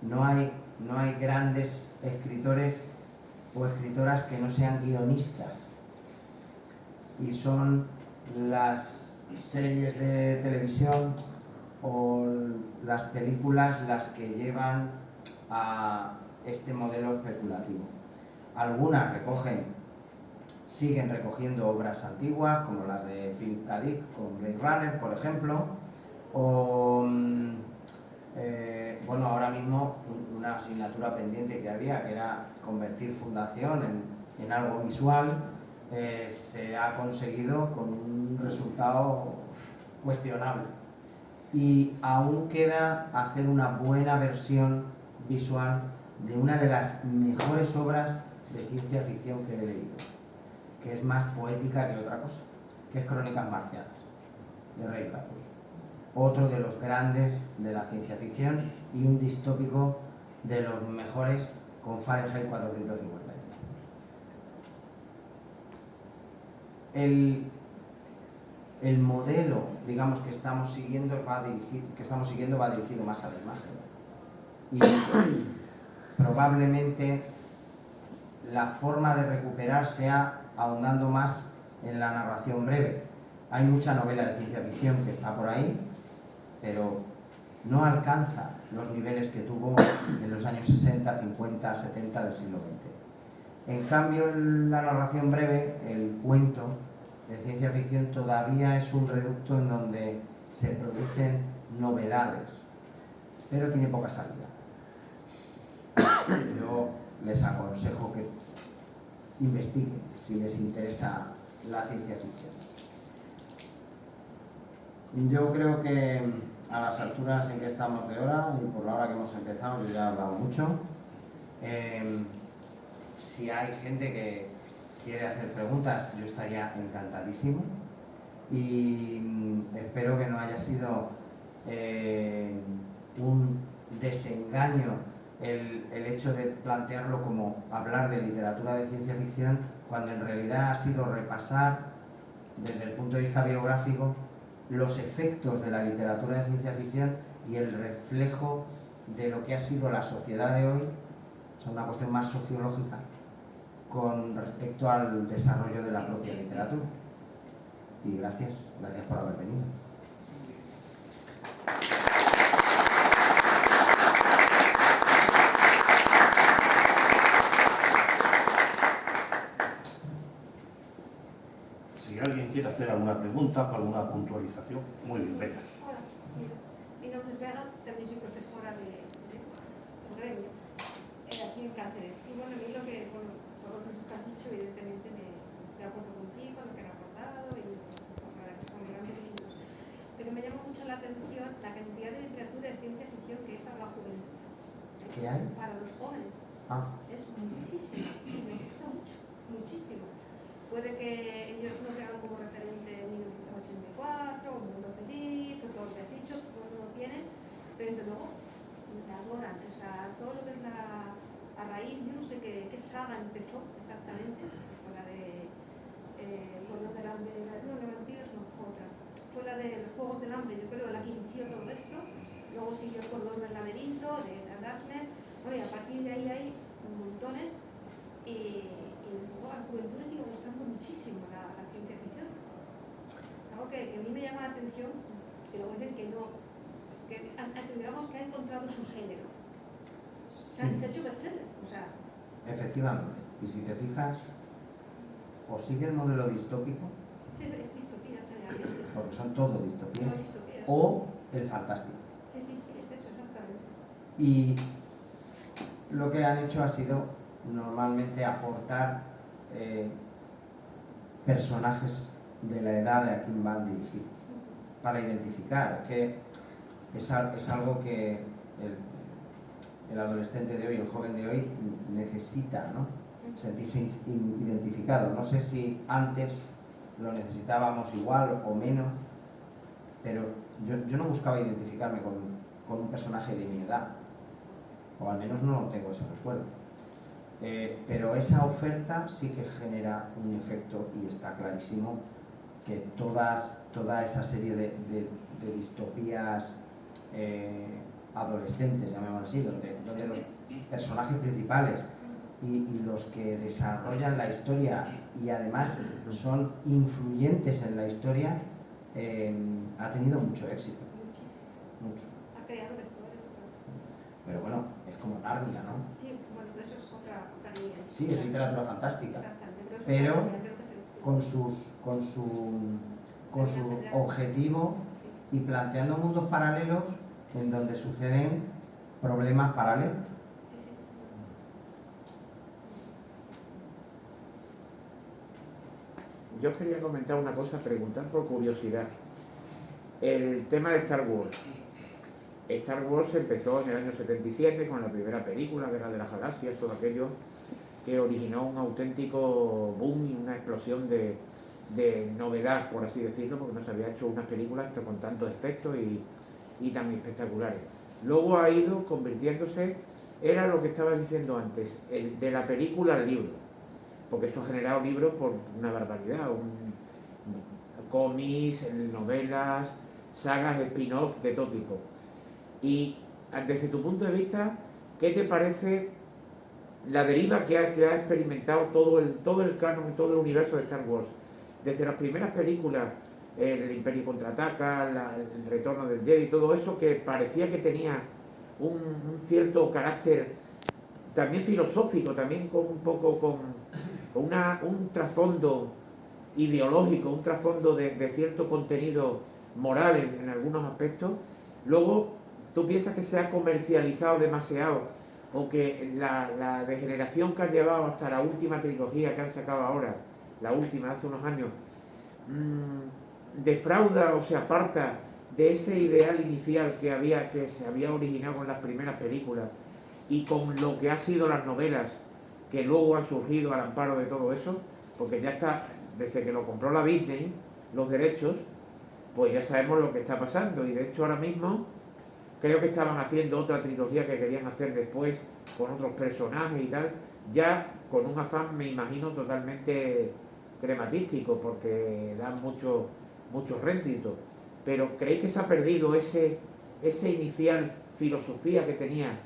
No hay grandes escritores o escritoras que no sean guionistas. Y son las series de televisión o las películas las que llevan a este modelo especulativo. Algunas siguen recogiendo obras antiguas, como las de Philip K. Dick con Blade Runner, por ejemplo, o bueno, ahora mismo una asignatura pendiente que había, que era convertir Fundación en algo visual, se ha conseguido con un resultado cuestionable. Y aún queda hacer una buena versión visual de una de las mejores obras de ciencia ficción que he leído, que es más poética que otra cosa, que es Crónicas Marcianas, de Ray Bradbury. Otro de los grandes de la ciencia ficción y un distópico de los mejores, con Fahrenheit 451. El modelo, digamos, que estamos siguiendo va dirigido más a la imagen. Y probablemente la forma de recuperar sea ahondando más en la narración breve. Hay mucha novela de ciencia ficción que está por ahí, pero no alcanza los niveles que tuvo en los años 60, 50, 70 del siglo XX. En cambio, la narración breve, el cuento de ciencia ficción, todavía es un reducto en donde se producen novedades, pero tiene poca salida. Yo les aconsejo que investiguen si les interesa la ciencia ficción. Yo creo que a las alturas en que estamos de hora, y por la hora que hemos empezado, yo ya he hablado mucho. Si hay gente que quiere hacer preguntas, yo estaría encantadísimo. Y espero que no haya sido un desengaño el hecho de plantearlo como hablar de literatura de ciencia ficción, cuando en realidad ha sido repasar desde el punto de vista biográfico los efectos de la literatura de ciencia ficción y el reflejo de lo que ha sido la sociedad de hoy, o sea, una cuestión más sociológica con respecto al desarrollo de la propia literatura. Y gracias por haber venido. Si alguien quiere hacer alguna pregunta, alguna puntualización, muy bien, venga. Hola, mira, mi nombre es Vega, también soy profesora de gremio aquí en Cáceres. Y bueno, a mí lo que, bueno, todo lo que has dicho, evidentemente estoy de acuerdo contigo, lo que has aportado y con grandes libros. Pero me llama mucho la atención la cantidad de literatura de ciencia ficción que hay para la juventud. ¿Qué hay? Para los jóvenes. Es muchísimo y me gusta mucho, muchísimo. Puede que ellos no tengan como referente 1984, o Mundo Feliz, o todos los que has dicho, todos lo tienen, pero desde luego la adoran. O sea, todo lo que es a raíz, yo no sé qué saga empezó exactamente, fue la de Juegos del Hambre, no, de vampiros no, fue otra. Fue la de los Juegos del Hambre, yo creo, la que inició todo esto. Luego siguió el Cordón del Laberinto, de Adasmer. Bueno, y a partir de ahí hay montones. Y luego a la juventud le sigue gustando muchísimo la ciencia ficción. Algo que a mí me llama la atención, que luego dicen que no, que digamos que ha encontrado su género. Sí. Se ha hecho bestseller, o sea. Efectivamente. Y si te fijas, o sigue el modelo distópico, Sí, es distopía, generalmente. porque son todo distopías, Son distopías. o el fantástico. Sí, es eso, exactamente. Y lo que han hecho ha sido normalmente aportar personajes de la edad de a quien van dirigidos para identificar, que es algo que el adolescente de hoy, el joven de hoy necesita, ¿no? Sentirse identificado. No sé si antes lo necesitábamos igual o menos, pero yo no buscaba identificarme con un personaje de mi edad, o al menos no tengo ese recuerdo. Pero esa oferta sí que genera un efecto y está clarísimo que toda esa serie de distopías adolescentes, llamémoslo así, donde los personajes principales y los que desarrollan la historia y además son influyentes en la historia, ha tenido mucho éxito. Mucho. Ha creado vestuarios. Pero bueno, es como Narnia, ¿no? Sí, bueno, eso es otra línea. Sí, es literatura fantástica, Exactamente, pero es otra línea, creo que es el estilo. con su objetivo y planteando mundos paralelos en donde suceden problemas paralelos. Yo quería comentar una cosa, preguntar por curiosidad. El tema de Star Wars. Star Wars empezó en el año 77 con la primera película, Guerra de las Galaxias, todo aquello que originó un auténtico boom y una explosión de novedad, por así decirlo, porque no se había hecho una película con tantos efectos y tan espectaculares. Luego ha ido convirtiéndose, era lo que estaba diciendo antes, de la película al libro, porque eso ha generado libros por una barbaridad, cómics, novelas, sagas, spin-off de todo tipo. Y desde tu punto de vista, ¿qué te parece la deriva que ha experimentado todo el canon, todo el universo de Star Wars? Desde las primeras películas, el Imperio Contraataca, el Retorno del Jedi, todo eso que parecía que tenía un cierto carácter también filosófico, también con un poco con un trasfondo ideológico, un trasfondo de cierto contenido moral en algunos aspectos. Luego, ¿tú piensas que se ha comercializado demasiado o que la degeneración que han llevado hasta la última trilogía que han sacado ahora, la última hace unos años, defrauda o se aparta de ese ideal inicial que se había originado con las primeras películas y con lo que han sido las novelas que luego han surgido al amparo de todo eso? Porque ya está, desde que lo compró la Disney, los derechos, pues ya sabemos lo que está pasando. Y de hecho ahora mismo creo que estaban haciendo otra trilogía que querían hacer después con otros personajes y tal, ya con un afán, me imagino, totalmente crematístico, porque dan mucho rédito. pero ¿creéis que se ha perdido ese inicial filosofía que tenía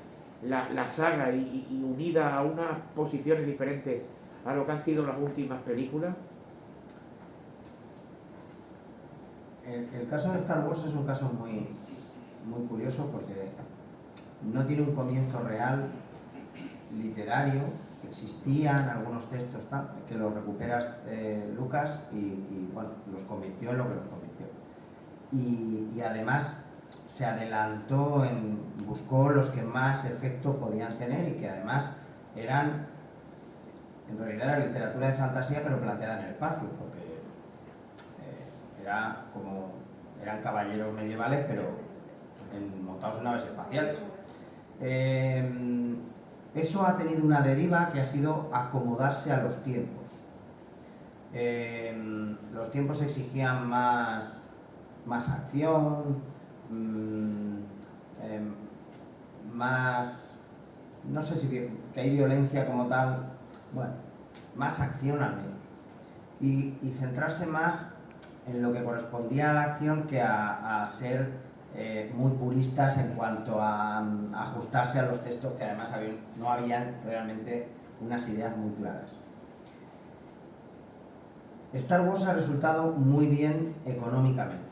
la saga y unida a unas posiciones diferentes a lo que han sido las últimas películas? El caso de Star Wars es un caso muy, muy curioso porque no tiene un comienzo real literario. Existían algunos textos que los recuperas Lucas y bueno, los convirtió en lo que los convirtió. Y además se adelantó, buscó los que más efecto podían tener y que además eran, en realidad era literatura de fantasía pero planteada en el espacio, porque eran caballeros medievales pero montados en naves espaciales. Eso ha tenido una deriva que ha sido acomodarse a los tiempos. Los tiempos exigían más acción, más, no sé si que hay violencia como tal, bueno, más acción al menos. Y centrarse más en lo que correspondía a la acción que a ser muy puristas en cuanto a ajustarse a los textos que además no habían realmente unas ideas muy claras. Star Wars ha resultado muy bien económicamente.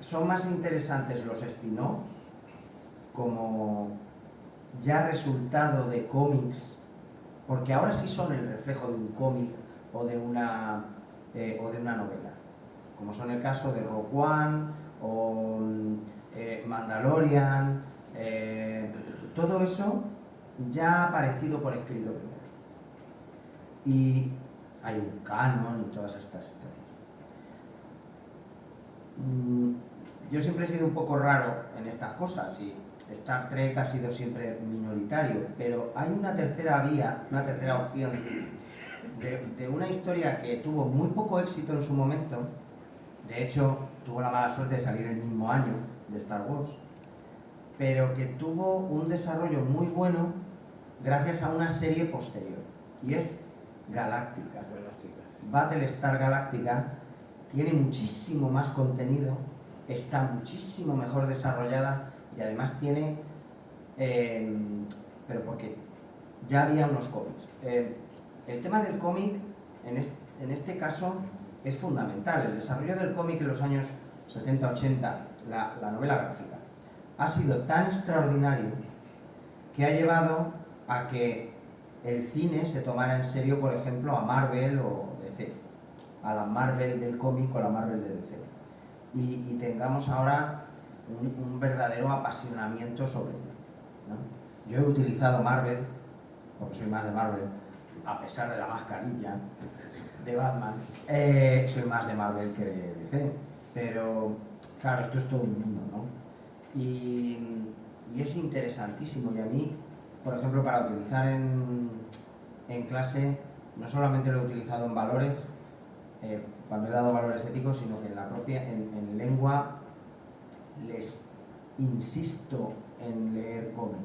Son más interesantes los spin-offs como ya resultado de cómics, porque ahora sí son el reflejo de un cómic o de una novela, como son el caso de Rogue One o Mandalorian. Todo eso ya ha aparecido por escrito primero y hay un canon y todas estas historias. Yo siempre he sido un poco raro en estas cosas y Star Trek ha sido siempre minoritario, pero hay una tercera vía, una tercera opción de una historia que tuvo muy poco éxito en su momento. De hecho, tuvo la mala suerte de salir el mismo año de Star Wars, pero que tuvo un desarrollo muy bueno gracias a una serie posterior, y es Galáctica. Battlestar Galáctica tiene muchísimo más contenido, está muchísimo mejor desarrollada y además tiene, pero porque ya había unos cómics. El tema del cómic, en este caso, es fundamental. El desarrollo del cómic en los años 70-80, la novela gráfica, ha sido tan extraordinario que ha llevado a que el cine se tomara en serio, por ejemplo, a Marvel o DC, a la Marvel del cómic o la Marvel de DC, y tengamos ahora un verdadero apasionamiento sobre ello, ¿no? Yo he utilizado Marvel, porque soy más de Marvel, a pesar de la mascarilla de Batman, soy más de Marvel que de DC, pero claro, esto es todo un mundo, ¿no? Y es interesantísimo, y a mí, por ejemplo, para utilizar en clase, no solamente lo he utilizado en valores, cuando he dado valores éticos, sino que en lengua les insisto en leer cómic,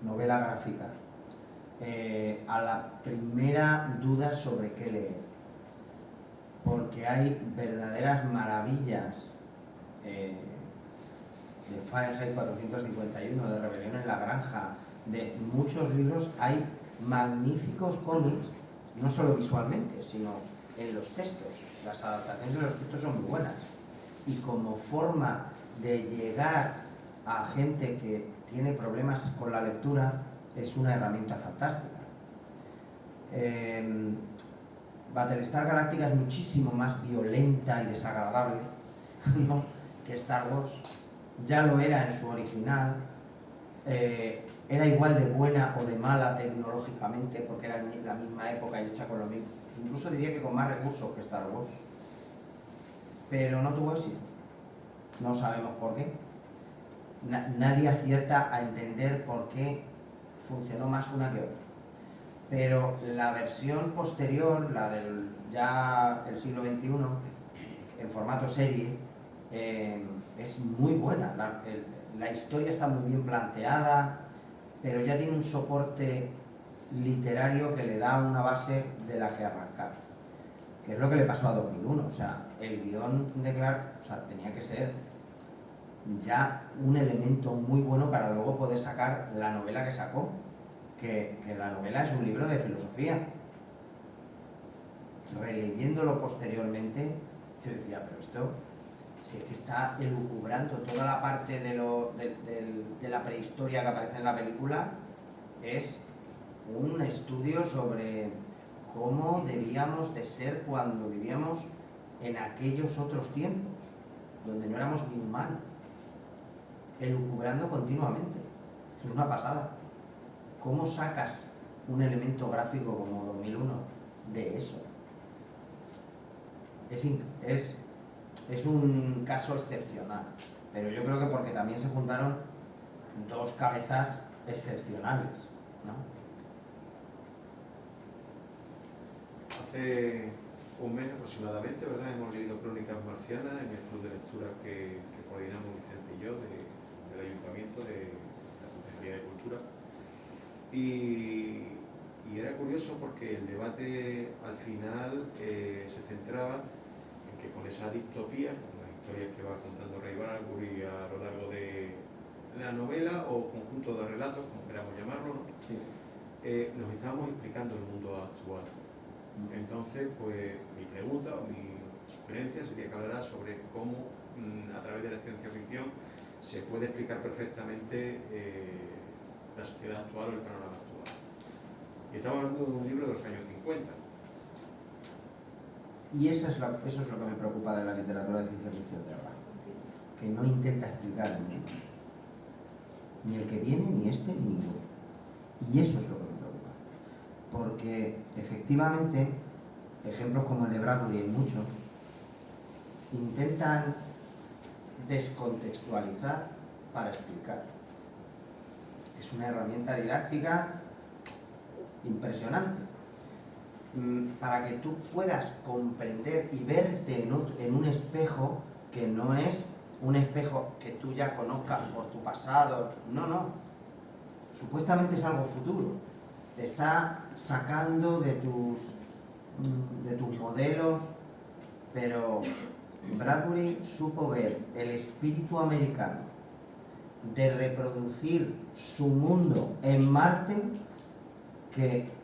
novela gráfica, a la primera duda sobre qué leer, porque hay verdaderas maravillas de Fahrenheit 451, de Rebelión en la Granja, de muchos libros. Hay magníficos cómics, no solo visualmente, sino en los textos. Las adaptaciones de los textos son muy buenas, y como forma de llegar a gente que tiene problemas con la lectura es una herramienta fantástica. Battlestar Galáctica es muchísimo más violenta y desagradable, ¿no?, que Star Wars. Ya lo era en su original, era igual de buena o de mala tecnológicamente, porque era la misma época y hecha con lo mismo, incluso diría que con más recursos que Star Wars, pero no tuvo éxito. No sabemos por qué. Nadie acierta a entender por qué funcionó más una que otra. Pero la versión posterior, la del siglo XXI, en formato serie, es muy buena. La historia está muy bien planteada, pero ya tiene un soporte literario que le da una base de la que arrancar, que es lo que le pasó a 2001. O sea, el guión de Clarke, o sea, tenía que ser ya un elemento muy bueno para luego poder sacar la novela que sacó, que la novela es un libro de filosofía. Releyéndolo posteriormente, yo decía, pero esto, si es que está elucubrando toda la parte de la prehistoria que aparece en la película, es un estudio sobre cómo debíamos de ser cuando vivíamos en aquellos otros tiempos, donde no éramos ni humanos, elucubrando continuamente. Es una pasada. ¿Cómo sacas un elemento gráfico como 2001 de eso? Es un caso excepcional, pero yo creo que porque también se juntaron dos cabezas excepcionales, ¿no? Hace un mes aproximadamente, ¿verdad? Hemos leído Crónicas Marcianas en el club de lectura que coordinamos Vicente y yo del Ayuntamiento de la Consejería de Cultura. Y era curioso porque el debate al final se centraba en que con esa distopía, con las historias que va contando Ray Bradbury a lo largo de la novela o conjunto de relatos, como queramos llamarlo, ¿no? Sí. Nos estábamos explicando el mundo actual. Entonces, pues mi pregunta o mi sugerencia sería que hablara sobre cómo a través de la ciencia ficción se puede explicar perfectamente la sociedad actual o el panorama actual. Y estamos hablando de un libro de los años 50. Y eso es lo que me preocupa de la literatura de ciencia ficción de ahora, que no intenta explicar el mundo, ni el que viene, ni este, ni ninguno. Y eso es lo que me preocupa, porque efectivamente ejemplos como el de Bradbury y muchos intentan descontextualizar para explicar. Es una herramienta didáctica impresionante para que tú puedas comprender y verte en un espejo que no es un espejo que tú ya conozcas por tu pasado, no, supuestamente es algo futuro, te está sacando de tus modelos, pero Bradbury supo ver el espíritu americano de reproducir su mundo en Marte, que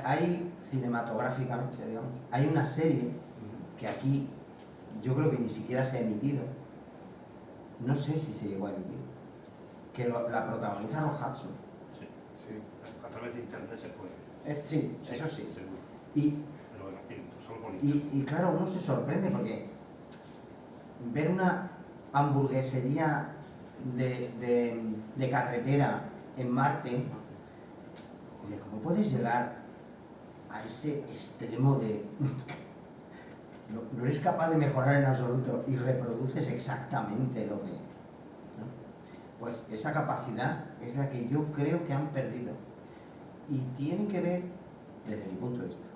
hay cinematográficamente, digamos, hay una serie que aquí yo creo que ni siquiera se ha emitido, no sé si se llegó a emitir, que la protagoniza Rock Hudson. Sí, sí, a través de internet se puede. Sí, eso sí. Seguro. Pero en fin, solo con Y claro, uno se sorprende porque ver una hamburguesería de carretera en Marte, ¿cómo puedes llegar a ese extremo de... no eres capaz de mejorar en absoluto y reproduces exactamente lo que... ¿no? Pues esa capacidad es la que yo creo que han perdido. Y tiene que ver, desde mi punto de vista,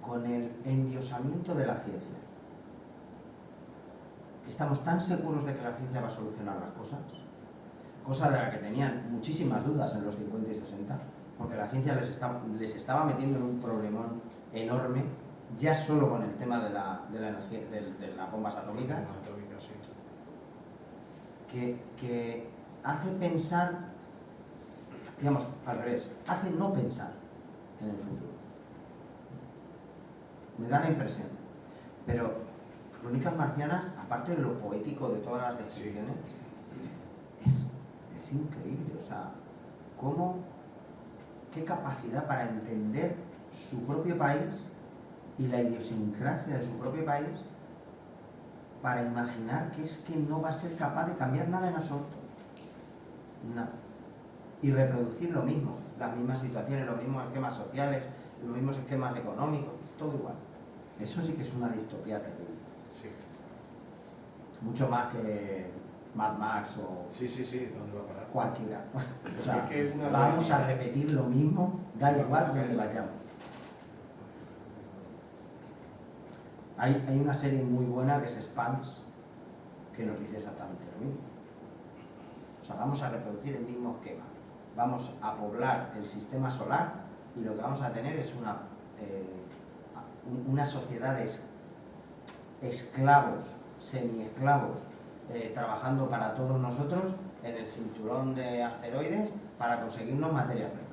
con el endiosamiento de la ciencia. Estamos tan seguros de que la ciencia va a solucionar las cosas, cosa de la que tenían muchísimas dudas en los 50 y 60, porque la ciencia les estaba metiendo en un problemón enorme, ya solo con el tema de la energía, de las bombas atómicas, que hace pensar, digamos, al revés, hace no pensar en el futuro. Me da la impresión. Pero Crónicas Marcianas, aparte de lo poético de todas las descripciones, es increíble. O sea, qué capacidad para entender su propio país y la idiosincrasia de su propio país, para imaginar que es que no va a ser capaz de cambiar nada en absoluto. Nada. Y reproducir lo mismo, las mismas situaciones, los mismos esquemas sociales, los mismos esquemas económicos, todo igual. Eso sí que es una distopía terrible. Sí. Mucho más que Mad Max o Sí, ¿dónde va a parar? cualquiera. O sea, Es que es una vamos a realidad. repetir lo mismo, da igual donde vayamos. Hay una serie muy buena que es Spans, que nos dice exactamente lo mismo. O sea, vamos a reproducir el mismo esquema. Vamos a poblar el sistema solar y lo que vamos a tener es unas sociedades esclavos, semi-esclavos, trabajando para todos nosotros en el cinturón de asteroides para conseguirnos materias primas.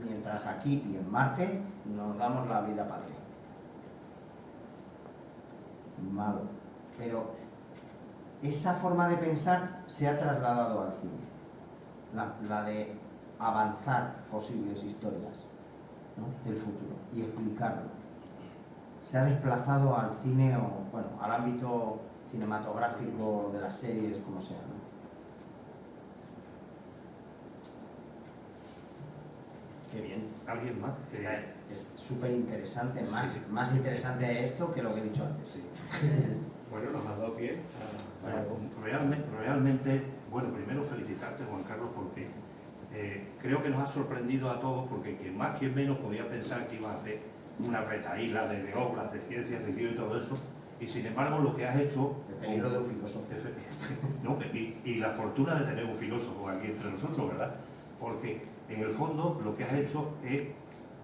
Mientras aquí y en Marte nos damos la vida patria. Malo. Pero esa forma de pensar se ha trasladado al cine. La de avanzar posibles historias, ¿no?, del futuro y explicarlo. Se ha desplazado al cine o, bueno, al ámbito cinematográfico de las series, como sea, ¿no? Qué bien. ¿Alguien más? Es súper interesante, más interesante esto que lo que he dicho antes. Sí. Bueno, nos ha dado pie a... Realmente, bueno, primero felicitarte, Juan Carlos, porque creo que nos ha sorprendido a todos, porque quien más, quien menos podía pensar que iba a hacer una retaíla de obras de ciencia ficción y todo eso, y sin embargo lo que has hecho... El peligro de un filósofo. No, y la fortuna de tener un filósofo aquí entre nosotros, ¿verdad? Porque en el fondo lo que has hecho es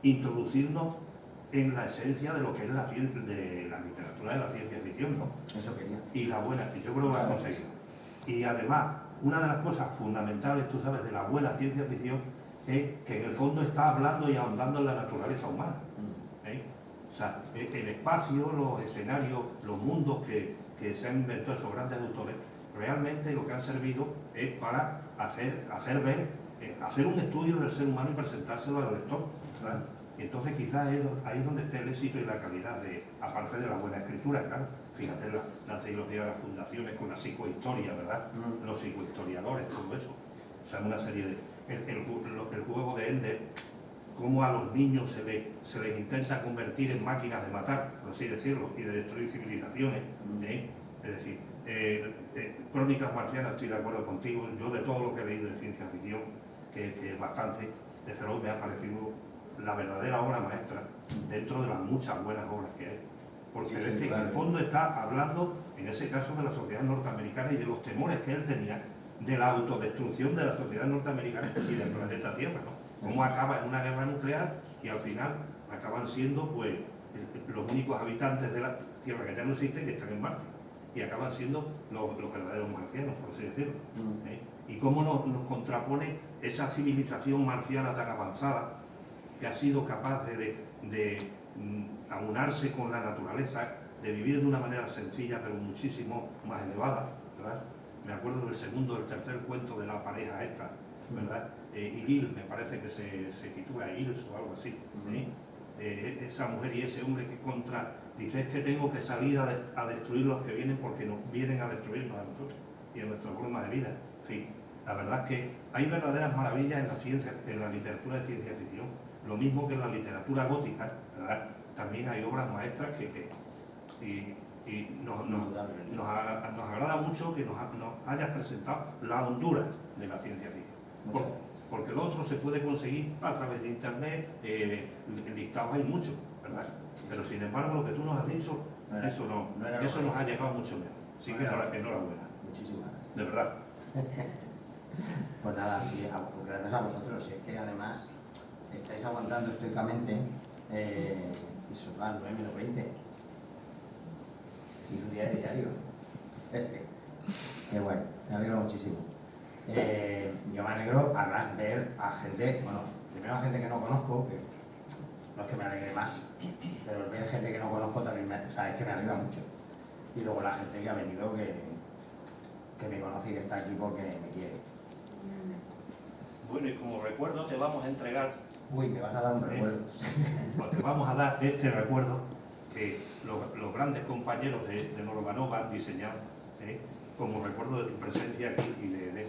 introducirnos en la esencia de lo que es la literatura de la ciencia ficción, ¿no? Eso quería. Y la buena, y yo creo que lo has conseguido. Y además, una de las cosas fundamentales, tú sabes, de la buena ciencia ficción es que en el fondo está hablando y ahondando en la naturaleza humana. O sea, el espacio, los escenarios, los mundos que se han inventado esos grandes autores, realmente lo que han servido es para hacer ver, hacer un estudio del ser humano y presentárselo al lector, ¿verdad? Y entonces quizás ahí es donde está el éxito y la calidad, aparte de la buena escritura, claro. Fíjate la trilogía de las fundaciones con la psicohistoria, ¿verdad? Los psicohistoriadores, todo eso. O sea, una serie de... El juego de Ender, cómo a los niños se les intenta convertir en máquinas de matar, por así decirlo, y de destruir civilizaciones. Es decir, Crónicas Marcianas, estoy de acuerdo contigo. Yo, de todo lo que he leído de ciencia ficción, que es bastante, desde luego me ha parecido la verdadera obra maestra dentro de las muchas buenas obras que hay. Porque Sí, es que claro. en el fondo está hablando, en ese caso, de la sociedad norteamericana y de los temores que él tenía de la autodestrucción de la sociedad norteamericana y del planeta Tierra, ¿no? Cómo acaba en una guerra nuclear y al final acaban siendo, pues, los únicos habitantes de la Tierra que ya no existen, que están en Marte, y acaban siendo los verdaderos marcianos, por así decirlo. Y cómo nos contrapone esa civilización marciana tan avanzada que ha sido capaz de aunarse con la naturaleza, de vivir de una manera sencilla pero muchísimo más elevada, ¿verdad? Me acuerdo del segundo, del tercer cuento de la pareja esta, ¿verdad? Iril, me parece que se titula Iris o algo así. Esa mujer y ese hombre que dice que tengo que salir a destruir los que vienen porque nos vienen a destruirnos a nosotros y a nuestra forma de vida. En fin, la verdad es que hay verdaderas maravillas en la ciencia, en la literatura de ciencia ficción. Lo mismo que en la literatura gótica, ¿verdad? También hay obras maestras y nos agrada mucho que nos hayas presentado la hondura de la ciencia ficción. Porque lo otro se puede conseguir a través de internet, listados hay muchos, ¿verdad? Pero sin embargo lo que tú nos has dicho, eso nos ha llegado mucho menos. Así que enhorabuena. Muchísimas gracias. De verdad. Pues nada, sí, gracias a vosotros. Es que además estáis aguantando estoicamente y son las 9 menos 20. Y es un día de diario. Qué guay, me alegro muchísimo. Yo me alegro además ver a gente, bueno, primero a gente que no conozco, que no es que me alegre más, pero ver gente que no conozco también sabes que me alegra mucho. Y luego la gente que ha venido que me conoce y que está aquí porque me quiere. Bueno, y como recuerdo te vamos a entregar... Uy, me vas a dar un recuerdo. Pues te vamos a dar este recuerdo que los grandes compañeros de Normanova han diseñado como recuerdo de tu presencia aquí y de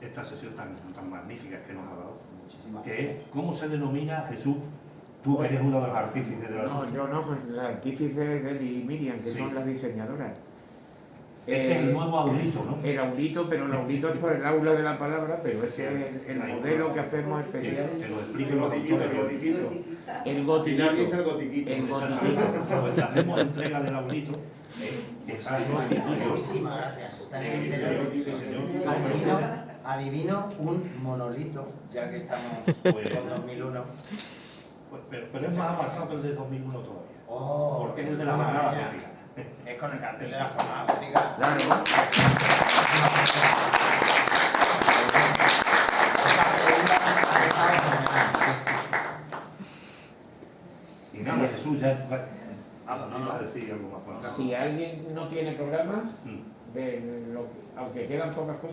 esta sesión tan magnífica que nos ha dado. Muchísimas Que es, ¿cómo se denomina, Jesús? Tú eres uno de los artífices de la No, yo no, pues la artífice es Eli y Miriam, que Sí. son las diseñadoras. Este es el nuevo aulito, ¿no? El aulito, pero el aulito es por el aula de la palabra, pero ese es el modelo que hacemos Que especial. lo explique los gotiquito, autores. el gotiquito. El gotiquito. Finaliza el gotiquito. El Exactamente. Pues te hacemos entrega del aulito. Está el gotiquito. Muchísimas gracias. Está en el interior. Sí, señor. Adivino un monolito, ya que estamos Pues- con 2001. Pero es más avanzado que el de 2001 todavía. Oh, porque es el de la jornada maravilla. gótica. Es con el cartel de la jornada gótica. Claro. Y nada, Jesús, ya ibas a decir algo más. Juan Carlos. Si alguien no tiene programas, Mm. aunque quedan pocas cosas,